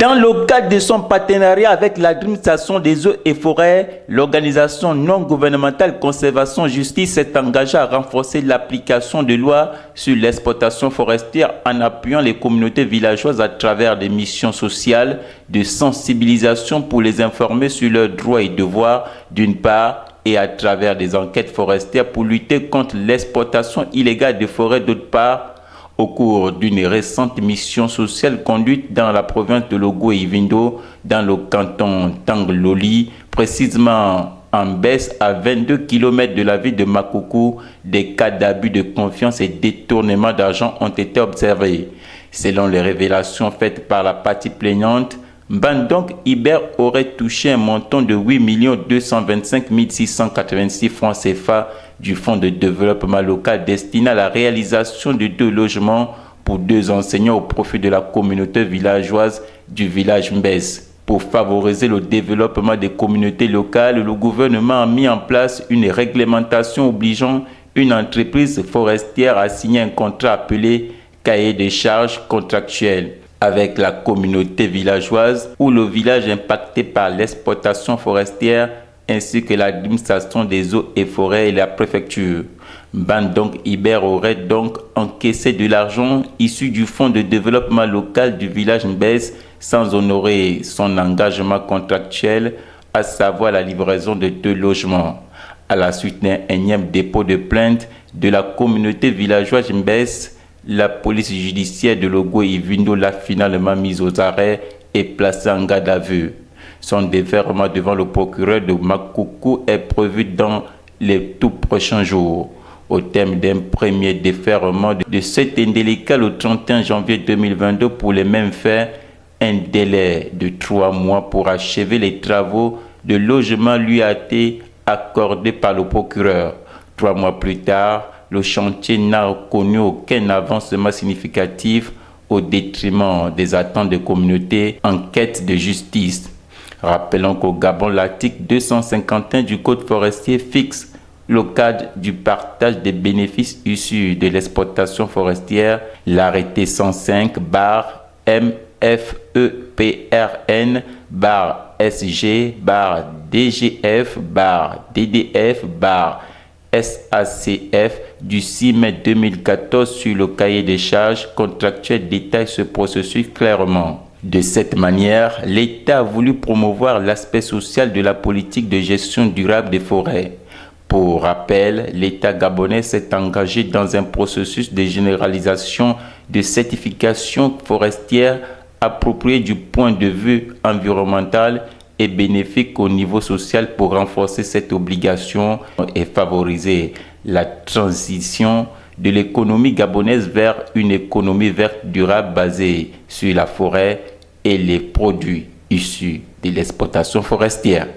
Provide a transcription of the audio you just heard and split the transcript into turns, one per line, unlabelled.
Dans le cadre de son partenariat avec l'administration des eaux et forêts, l'organisation non gouvernementale Conservation Justice s'est engagée à renforcer l'application des lois sur l'exploitation forestière en appuyant les communautés villageoises à travers des missions sociales de sensibilisation pour les informer sur leurs droits et devoirs d'une part et à travers des enquêtes forestières pour lutter contre l'exploitation illégale des forêts d'autre part. Au cours d'une récente mission sociale conduite dans la province de Logo et Ivindo, dans le canton Tangloli, précisément en baisse à 22 km de la ville de Makoukou, des cas d'abus de confiance et détournement d'argent ont été observés. Selon les révélations faites par la partie plaignante, Mbandonk Iber aurait touché un montant de 8 225 686 francs CFA du Fonds de développement local destiné à la réalisation de 2 logements pour 2 enseignants au profit de la communauté villageoise du village Mbès. Pour favoriser le développement des communautés locales, le gouvernement a mis en place une réglementation obligeant une entreprise forestière à signer un contrat appelé cahier des charges contractuelles avec la communauté villageoise ou le village impacté par l'exploitation forestière ainsi que l'administration des eaux et forêts et la préfecture. Mbandonk Iber aurait donc encaissé de l'argent issu du fonds de développement local du village Mbès sans honorer son engagement contractuel, à savoir la livraison de 2 logements. À la suite d'un énième dépôt de plainte de la communauté villageoise Mbès, la police judiciaire de Logo et Ivindo l'a finalement mise aux arrêts et placée en garde à vue. Son défèrement devant le procureur de Makoukou est prévu dans les tout prochains jours. Au terme d'un premier défèrement de cet indélicat le 31 janvier 2022 pour les mêmes faits, un délai de 3 mois pour achever les travaux de logement lui a été accordé par le procureur. 3 mois plus tard, le chantier n'a connu aucun avancement significatif au détriment des attentes des communautés en quête de justice. Rappelons qu'au Gabon, l'article 251 du Code forestier fixe le cadre du partage des bénéfices issus de l'exploitation forestière. L'arrêté 105-FEPRN-DGF-DDF-SACF du 6 mai 2014 sur le cahier des charges contractuelles détaille ce processus clairement. De cette manière, l'État a voulu promouvoir l'aspect social de la politique de gestion durable des forêts. Pour rappel, l'État gabonais s'est engagé dans un processus de généralisation de certification forestière appropriée du point de vue environnemental et bénéfique au niveau social pour renforcer cette obligation et favoriser la transition de l'économie gabonaise vers une économie verte durable basée sur la forêt et les produits issus de l'exploitation forestière.